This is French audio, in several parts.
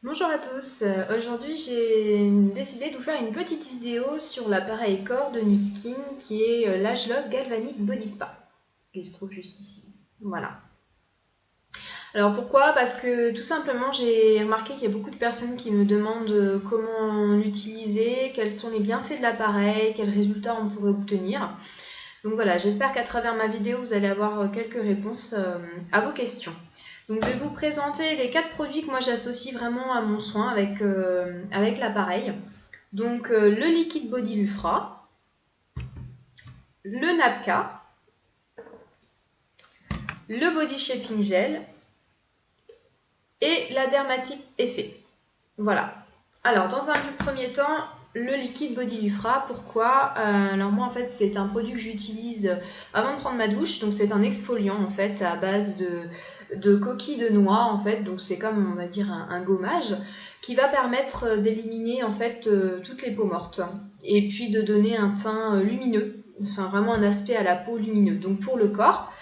Bonjour à tous, aujourd'hui j'ai décidé de vous faire une petite vidéo sur l'appareil corps de Nuskin qui est l'Agelog Galvanic Body Spa, qui se trouve juste ici. Voilà. Alors pourquoi? Parce que tout simplement j'ai remarqué qu'il y a beaucoup de personnes qui me demandent comment l'utiliser, quels sont les bienfaits de l'appareil, quels résultats on pourrait obtenir. Donc voilà, j'espère qu'à travers ma vidéo vous allez avoir quelques réponses à vos questions. Donc je vais vous présenter les 4 produits que moi j'associe vraiment à mon soin avec l'appareil. Donc le liquide body Lufra, le Napka, le body shaping gel et la dermatique effet. Voilà. Alors dans un premier temps, le liquide body Lufra, pourquoi? Alors moi en fait c'est un produit que j'utilise avant de prendre ma douche, donc c'est un exfoliant en fait à base de coquilles de noix en fait, donc c'est comme on va dire un gommage qui va permettre d'éliminer en fait toutes les peaux mortes et puis de donner un teint lumineux, enfin vraiment un aspect à la peau lumineux. Donc pour le corps,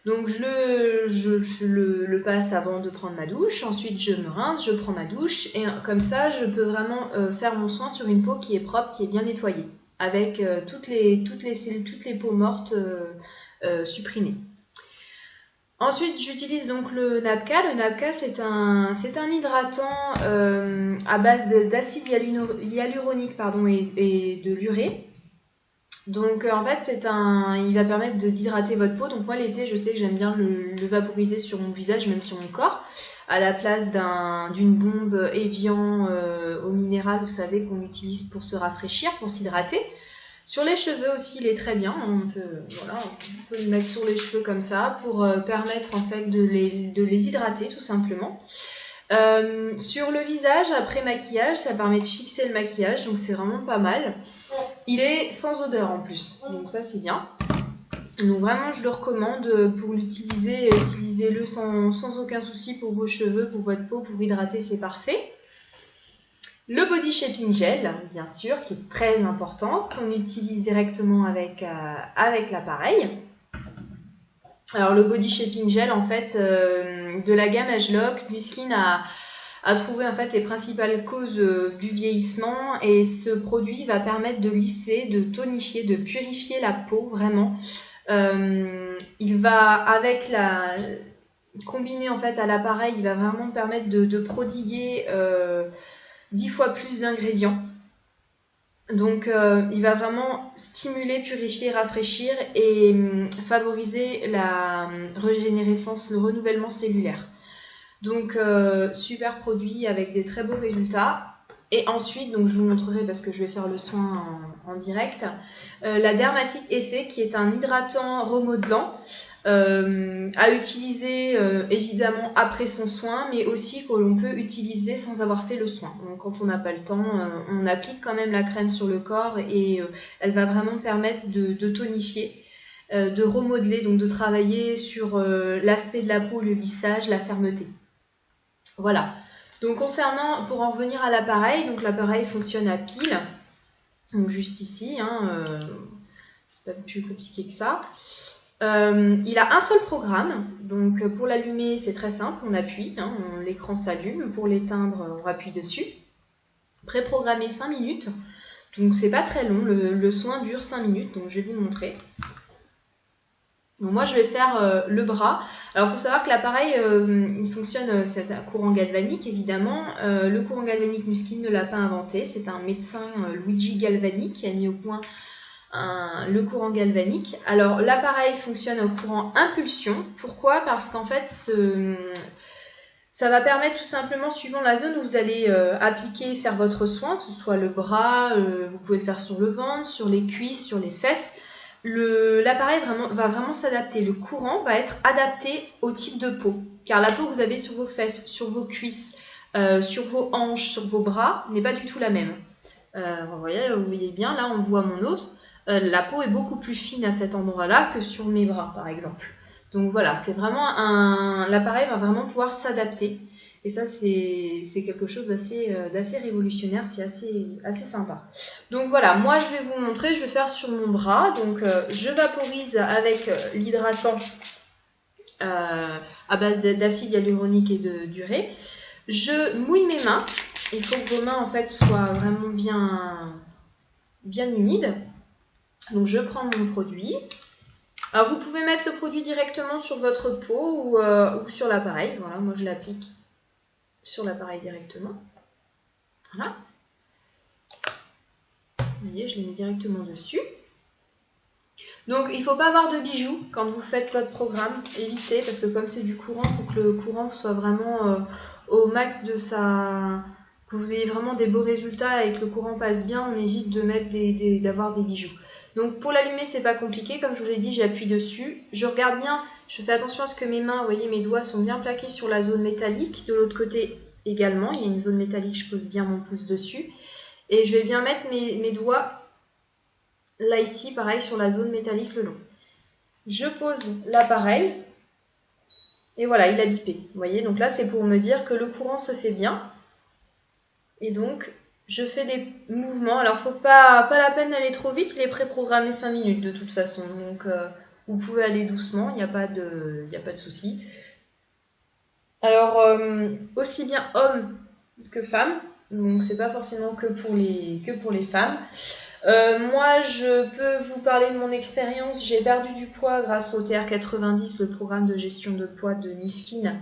donc je le passe avant de prendre ma douche, ensuite je me rince, je prends ma douche et comme ça je peux vraiment faire mon soin sur une peau qui est propre, qui est bien nettoyée, avec toutes les cellules, toutes les peaux mortes supprimées. Ensuite j'utilise donc le Napka. Le Napka c'est un hydratant à base d'acide hyaluronique et de l'urée. Donc en fait il va permettre d'hydrater votre peau. Donc moi l'été je sais que j'aime bien le vaporiser sur mon visage, même sur mon corps, à la place d'une bombe Evian au minéral, vous savez, qu'on utilise pour se rafraîchir, pour s'hydrater. Sur les cheveux aussi il est très bien, on peut le mettre sur les cheveux comme ça pour permettre en fait de les hydrater tout simplement. Sur le visage, après maquillage, ça permet de fixer le maquillage, donc c'est vraiment pas mal. Il est sans odeur en plus, donc ça c'est bien. Donc vraiment je le recommande pour l'utiliser, utilisez-le sans aucun souci pour vos cheveux, pour votre peau, pour hydrater, c'est parfait. Le body shaping gel, bien sûr, qui est très important, qu'on utilise directement avec l'appareil. Alors le body shaping gel, en fait, de la gamme Agelog, Nuskin a trouvé en fait les principales causes du vieillissement, et ce produit va permettre de lisser, de tonifier, de purifier la peau vraiment. Il va combiné en fait à l'appareil, il va vraiment permettre de prodiguer 10 fois plus d'ingrédients. Donc il va vraiment stimuler, purifier, rafraîchir et favoriser la régénérescence, le renouvellement cellulaire. Donc super produit avec des très beaux résultats. Et ensuite, donc je vous montrerai parce que je vais faire le soin en direct, la dermatique effet qui est un hydratant remodelant à utiliser évidemment après son soin, mais aussi que l'on peut utiliser sans avoir fait le soin. Donc quand on n'a pas le temps, on applique quand même la crème sur le corps et elle va vraiment permettre de tonifier, de remodeler, donc de travailler sur l'aspect de la peau, le lissage, la fermeté. Voilà. Donc pour en revenir à l'appareil, donc l'appareil fonctionne à pile, donc juste ici, c'est pas plus compliqué que ça. Il a un seul programme, donc pour l'allumer c'est très simple, on appuie, l'écran s'allume, pour l'éteindre on appuie dessus. Préprogrammé 5 minutes, donc c'est pas très long, le soin dure 5 minutes, donc je vais vous montrer. Donc moi je vais faire le bras. Alors il faut savoir que l'appareil il fonctionne, c'est un courant galvanique évidemment. Le courant galvanique Nuskin ne l'a pas inventé, c'est un médecin Luigi Galvani qui a mis au point le courant galvanique. Alors l'appareil fonctionne au courant impulsion. Pourquoi? Parce qu'en fait ça va permettre tout simplement, suivant la zone où vous allez appliquer, faire votre soin, que ce soit le bras, vous pouvez le faire sur le ventre, sur les cuisses, sur les fesses. L'appareil va vraiment s'adapter. Le courant va être adapté au type de peau. Car la peau que vous avez sur vos fesses, sur vos cuisses, sur vos hanches, sur vos bras, n'est pas du tout la même. Vous voyez bien, là on voit mon os. La peau est beaucoup plus fine à cet endroit-là que sur mes bras, par exemple. Donc voilà, c'est vraiment l'appareil va vraiment pouvoir s'adapter. Et ça, c'est quelque chose d'assez révolutionnaire, c'est assez sympa. Donc voilà, moi je vais vous montrer, je vais faire sur mon bras. Donc je vaporise avec l'hydratant à base d'acide hyaluronique et d'urée. Je mouille mes mains. Il faut que vos mains en fait soient vraiment bien humides. Donc je prends mon produit. Alors vous pouvez mettre le produit directement sur votre peau ou sur l'appareil. Voilà, moi je l'applique sur l'appareil directement. Voilà. Vous voyez, je l'ai mis directement dessus. Donc il ne faut pas avoir de bijoux quand vous faites votre programme. Évitez, parce que comme c'est du courant, il faut que le courant soit vraiment au max de sa... que vous ayez vraiment des beaux résultats et que le courant passe bien. On évite de mettre d'avoir des bijoux. Donc pour l'allumer, c'est pas compliqué. Comme je vous l'ai dit, j'appuie dessus. Je regarde bien, je fais attention à ce que mes mains, vous voyez, mes doigts sont bien plaqués sur la zone métallique. De l'autre côté également, il y a une zone métallique, je pose bien mon pouce dessus. Et je vais bien mettre mes doigts là ici, pareil, sur la zone métallique le long. Je pose l'appareil. Et voilà, il a bipé. Vous voyez, donc là, c'est pour me dire que le courant se fait bien. Et donc, je fais des mouvements. Alors, faut pas la peine d'aller trop vite. Il est préprogrammé 5 minutes de toute façon. Donc, vous pouvez aller doucement. Il n'y a pas de souci. Alors, aussi bien hommes que femmes. Donc, c'est pas forcément que pour les femmes. Moi, je peux vous parler de mon expérience. J'ai perdu du poids grâce au TR90, le programme de gestion de poids de Nu Skin.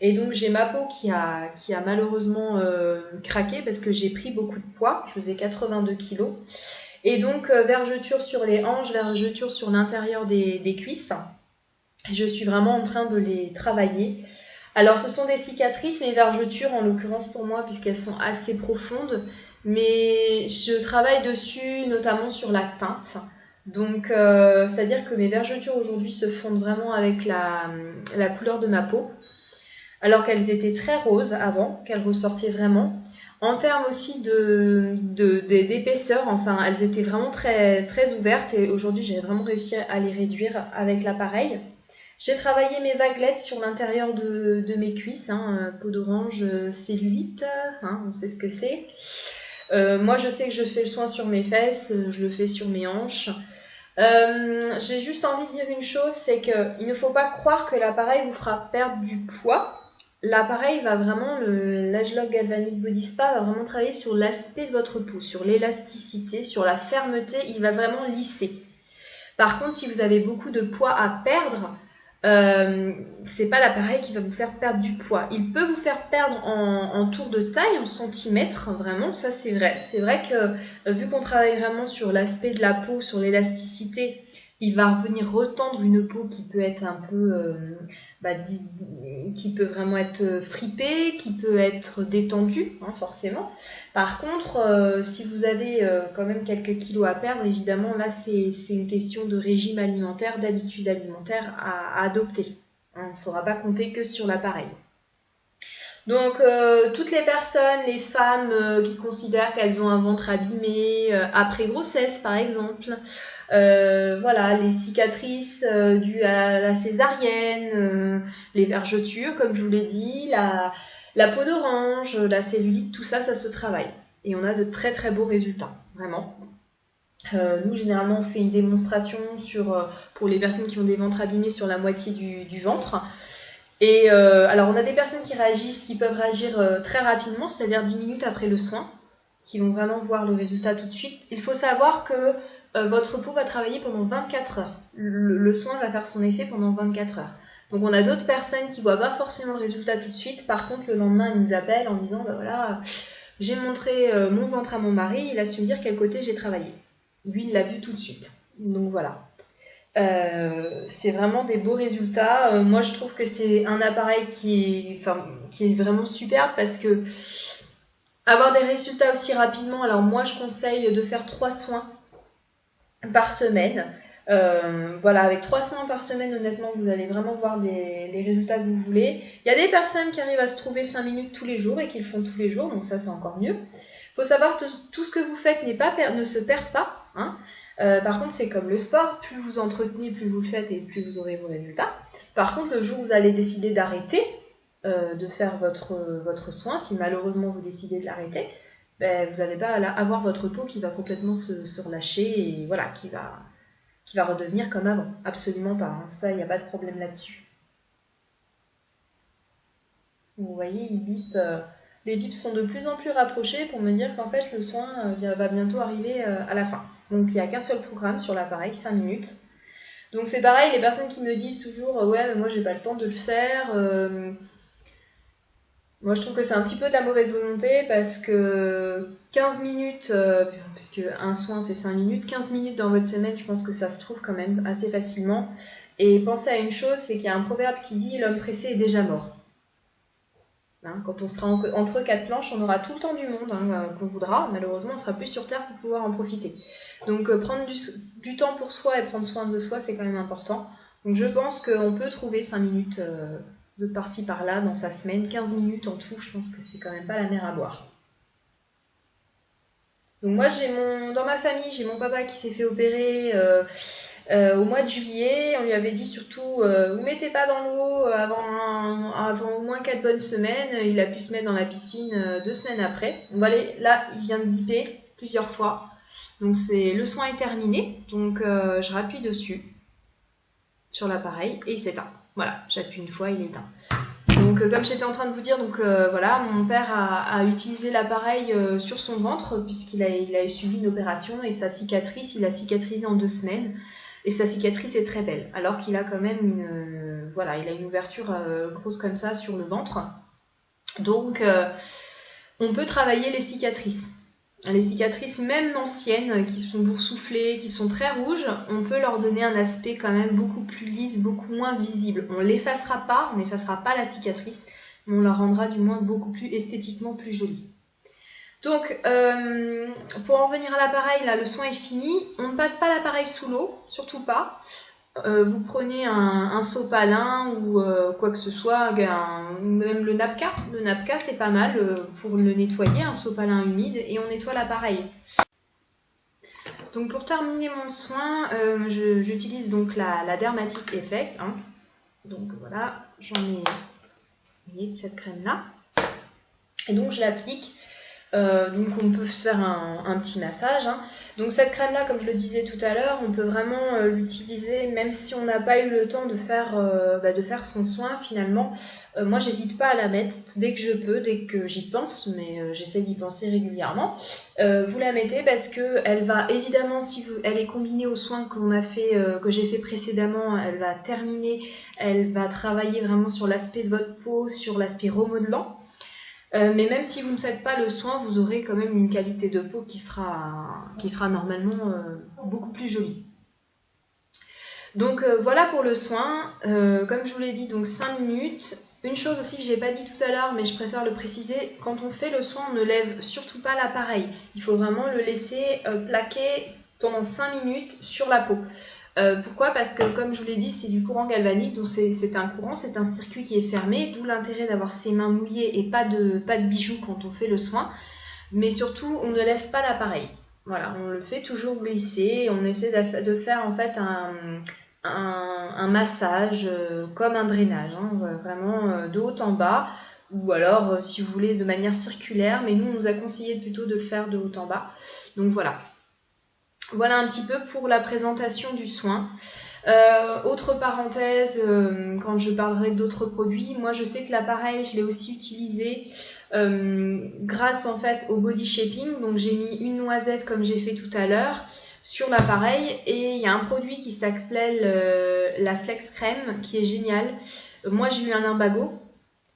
Et donc, j'ai ma peau qui a malheureusement craqué parce que j'ai pris beaucoup de poids. Je faisais 82 kg. Et donc, vergeture sur les hanches, vergeture sur l'intérieur des cuisses. Je suis vraiment en train de les travailler. Alors, ce sont des cicatrices, mais vergetures en l'occurrence pour moi, puisqu'elles sont assez profondes. Mais je travaille dessus, notamment sur la teinte. Donc, c'est-à-dire que mes vergetures aujourd'hui se fondent vraiment avec la couleur de ma peau. Alors qu'elles étaient très roses avant, qu'elles ressortaient vraiment. En termes aussi d'épaisseur, enfin, elles étaient vraiment très, très ouvertes. Et aujourd'hui, j'ai vraiment réussi à les réduire avec l'appareil. J'ai travaillé mes vaguelettes sur l'intérieur de mes cuisses, peau d'orange, cellulite, on sait ce que c'est. Moi, je sais que je fais le soin sur mes fesses, je le fais sur mes hanches. J'ai juste envie de dire une chose, c'est qu'il ne faut pas croire que l'appareil vous fera perdre du poids. L'appareil va vraiment, l'Agelog Galvanic Body Spa va vraiment travailler sur l'aspect de votre peau, sur l'élasticité, sur la fermeté, il va vraiment lisser. Par contre, si vous avez beaucoup de poids à perdre, c'est pas l'appareil qui va vous faire perdre du poids. Il peut vous faire perdre en tour de taille, en centimètres, vraiment, ça c'est vrai. C'est vrai que vu qu'on travaille vraiment sur l'aspect de la peau, sur l'élasticité, il va venir retendre une peau qui peut être un peu, qui peut vraiment être fripée, qui peut être détendue, forcément. Par contre, si vous avez quand même quelques kilos à perdre, évidemment, là, c'est une question de régime alimentaire, d'habitude alimentaire à adopter. Il ne faudra pas compter que sur l'appareil. Donc, toutes les personnes, les femmes qui considèrent qu'elles ont un ventre abîmé après grossesse, par exemple, voilà, les cicatrices dues à la césarienne, les vergetures, comme je vous l'ai dit, la peau d'orange, la cellulite, tout ça, ça se travaille. Et on a de très très beaux résultats, vraiment. Nous, généralement, on fait une démonstration pour les personnes qui ont des ventres abîmés sur la moitié du ventre. Et alors, on a des personnes qui peuvent réagir très rapidement, c'est-à-dire 10 minutes après le soin, qui vont vraiment voir le résultat tout de suite. Il faut savoir que votre peau va travailler pendant 24 heures. Le soin va faire son effet pendant 24 heures. Donc, on a d'autres personnes qui ne voient pas forcément le résultat tout de suite. Par contre, le lendemain, ils nous appellent en disant, voilà, j'ai montré mon ventre à mon mari, il a su me dire quel côté j'ai travaillé. Lui, il l'a vu tout de suite. Donc, voilà. C'est vraiment des beaux résultats. Moi, je trouve que c'est un appareil qui est vraiment superbe parce que avoir des résultats aussi rapidement, alors moi, je conseille de faire 3 soins par semaine. Voilà, avec 3 soins par semaine, honnêtement, vous allez vraiment voir les résultats que vous voulez. Il y a des personnes qui arrivent à se trouver 5 minutes tous les jours et qui le font tous les jours, donc ça, c'est encore mieux. Il faut savoir que tout ce que vous faites ne se perd pas. Par contre, c'est comme le sport, plus vous entretenez, plus vous le faites et plus vous aurez vos résultats. Par contre, le jour où vous allez décider d'arrêter de faire votre soin, si malheureusement vous décidez de l'arrêter, vous n'allez pas avoir votre peau qui va complètement se relâcher et voilà, qui va redevenir comme avant. Absolument pas, ça, il n'y a pas de problème là-dessus. Vous voyez, il bip, les bips sont de plus en plus rapprochés pour me dire qu'en fait le soin va bientôt arriver à la fin. Donc il n'y a qu'un seul programme sur l'appareil, 5 minutes. Donc c'est pareil, les personnes qui me disent toujours ouais mais moi j'ai pas le temps de le faire. Moi je trouve que c'est un petit peu de la mauvaise volonté parce que 15 minutes, puisque un soin c'est 5 minutes, 15 minutes dans votre semaine, je pense que ça se trouve quand même assez facilement. Et pensez à une chose, c'est qu'il y a un proverbe qui dit l'homme pressé est déjà mort. Hein, quand on sera entre quatre planches, on aura tout le temps du monde qu'on voudra. Malheureusement, on sera plus sur Terre pour pouvoir en profiter. Donc prendre du temps pour soi et prendre soin de soi, c'est quand même important. Donc je pense qu'on peut trouver 5 minutes de par-ci par-là dans sa semaine. 15 minutes en tout, je pense que c'est quand même pas la mer à boire. Donc moi, dans ma famille, j'ai mon papa qui s'est fait opérer au mois de juillet. On lui avait dit surtout, vous mettez pas dans l'eau avant au moins 4 bonnes semaines. Il a pu se mettre dans la piscine 2 semaines après. Voilà, là, il vient de biper plusieurs fois. Donc le soin est terminé. Donc je rappuie dessus, sur l'appareil, et il s'éteint. Voilà, j'appuie une fois, il est éteint. Donc comme j'étais en train de vous dire, donc voilà, mon père a utilisé l'appareil sur son ventre puisqu'il a subi une opération et sa cicatrice, il a cicatrisé en 2 semaines et sa cicatrice est très belle alors qu'il a quand même voilà, il a une ouverture grosse comme ça sur le ventre. Donc on peut travailler les cicatrices. Les cicatrices même anciennes qui sont boursouflées, qui sont très rouges, on peut leur donner un aspect quand même beaucoup plus lisse, beaucoup moins visible. On n'effacera pas la cicatrice, mais on la rendra du moins beaucoup plus esthétiquement plus jolie. Donc, pour en venir à l'appareil, là le soin est fini. On ne passe pas l'appareil sous l'eau, surtout pas. Vous prenez un sopalin ou quoi que ce soit, même le napka. Le napka, c'est pas mal pour le nettoyer, un sopalin humide, et on nettoie l'appareil. Donc pour terminer mon soin, j'utilise donc la Dermatic Effect. Hein. Donc voilà, j'en ai de cette crème-là. Et donc je l'applique. Donc on peut se faire un petit massage. Hein. Donc cette crème là, comme je le disais tout à l'heure, on peut vraiment l'utiliser même si on n'a pas eu le temps de faire son soin finalement. Moi j'hésite pas à la mettre dès que je peux, dès que j'y pense, mais j'essaie d'y penser régulièrement. Vous la mettez parce que elle va évidemment, elle est combinée aux soins que j'ai fait précédemment, elle va terminer, elle va travailler vraiment sur l'aspect de votre peau, sur l'aspect remodelant. Mais même si vous ne faites pas le soin, vous aurez quand même une qualité de peau qui sera normalement beaucoup plus jolie. Donc voilà pour le soin. Comme je vous l'ai dit, donc 5 minutes. Une chose aussi que je n'ai pas dit tout à l'heure, mais je préfère le préciser, quand on fait le soin, on ne lève surtout pas l'appareil. Il faut vraiment le laisser plaquer pendant 5 minutes sur la peau. Pourquoi ? Parce que comme je vous l'ai dit, c'est du courant galvanique, donc c'est un courant, c'est un circuit qui est fermé, d'où l'intérêt d'avoir ses mains mouillées et pas de bijoux quand on fait le soin. Mais surtout, on ne lève pas l'appareil. Voilà, on le fait toujours glisser, on essaie de faire en fait un massage comme un drainage, hein, vraiment de haut en bas, ou alors si vous voulez de manière circulaire, mais nous on nous a conseillé plutôt de le faire de haut en bas. Donc voilà. Voilà un petit peu pour la présentation du soin. Autre parenthèse, quand je parlerai d'autres produits, moi je sais que l'appareil, je l'ai aussi utilisé grâce en fait au body shaping. Donc j'ai mis une noisette comme j'ai fait tout à l'heure sur l'appareil et il y a un produit qui s'appelle la Flex Crème qui est génial. Moi j'ai eu un lumbago.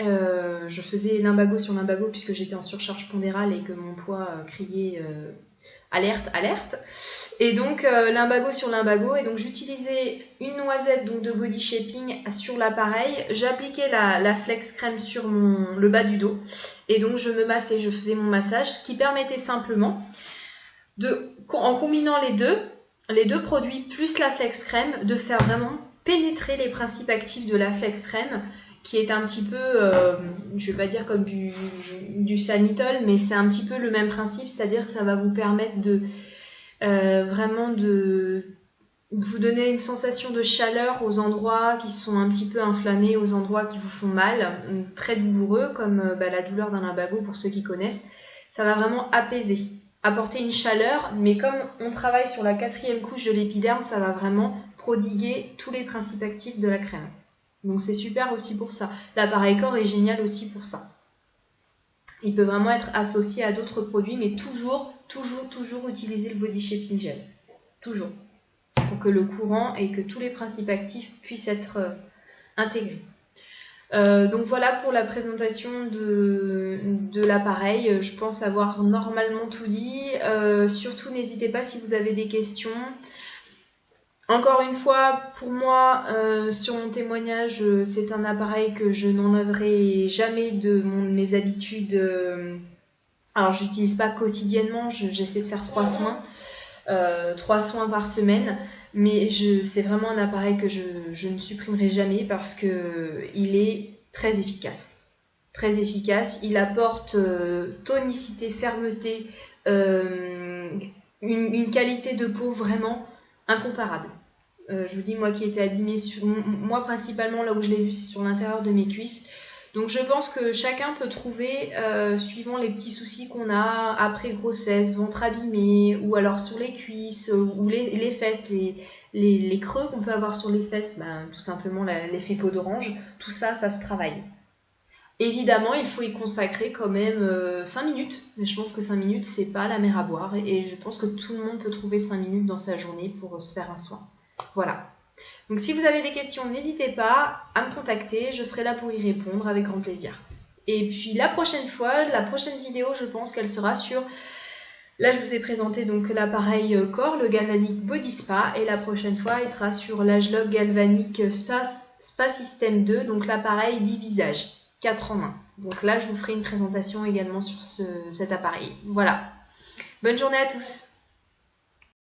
Je faisais lumbago sur lumbago puisque j'étais en surcharge pondérale et que mon poids criait alerte, alerte. Et donc lumbago sur lumbago. Et donc j'utilisais une noisette donc, de body shaping sur l'appareil. J'appliquais la Flex Crème sur le bas du dos. Et donc je me massais, je faisais mon massage. Ce qui permettait simplement, en combinant les deux produits plus la Flex Crème, de faire vraiment pénétrer les principes actifs de la Flex Crème, qui est un petit peu, je ne vais pas dire comme du Sanitol, mais c'est un petit peu le même principe, c'est-à-dire que ça va vous permettre vraiment de vous donner une sensation de chaleur aux endroits qui sont un petit peu inflammés, aux endroits qui vous font mal, très douloureux, comme la douleur d'un lumbago pour ceux qui connaissent. Ça va vraiment apaiser, apporter une chaleur, mais comme on travaille sur la 4e couche de l'épiderme, ça va vraiment prodiguer tous les principes actifs de la crème. Donc c'est super aussi pour ça. L'appareil corps est génial aussi pour ça. Il peut vraiment être associé à d'autres produits, mais toujours utiliser le body shaping gel. Toujours. Pour que le courant et que tous les principes actifs puissent être intégrés. Donc voilà pour la présentation de l'appareil. Je pense avoir normalement tout dit. Surtout n'hésitez pas si vous avez des questions. Encore une fois, pour moi, sur mon témoignage, c'est un appareil que je n'enlèverai jamais de mes habitudes. Alors, je n'utilise pas quotidiennement, j'essaie de faire 3 soins. 3 soins par semaine, mais c'est vraiment un appareil que je ne supprimerai jamais parce qu'il est très efficace. Très efficace, il apporte tonicité, fermeté, une qualité de peau vraiment incomparable. Je vous dis, moi qui étais abîmée, moi principalement là où je l'ai vu, c'est sur l'intérieur de mes cuisses. Donc je pense que chacun peut trouver, suivant les petits soucis qu'on a après grossesse, ventre abîmé, ou alors sur les cuisses, ou les fesses, les creux qu'on peut avoir sur les fesses, tout simplement l'effet peau d'orange, tout ça, ça se travaille. Évidemment, il faut y consacrer quand même 5 minutes, mais je pense que 5 minutes, c'est pas la mer à boire, et je pense que tout le monde peut trouver 5 minutes dans sa journée pour se faire un soin. Voilà. Donc si vous avez des questions, n'hésitez pas à me contacter, je serai là pour y répondre avec grand plaisir. Et puis la prochaine fois, la prochaine vidéo, je pense qu'elle sera sur... Là, je vous ai présenté donc l'appareil corps, le Galvanic Body Spa, et la prochaine fois, il sera sur l'Agelog Galvanic Spa System 2, donc l'appareil 10 visages, 4 en 1. Donc là, je vous ferai une présentation également sur cet appareil. Voilà. Bonne journée à tous.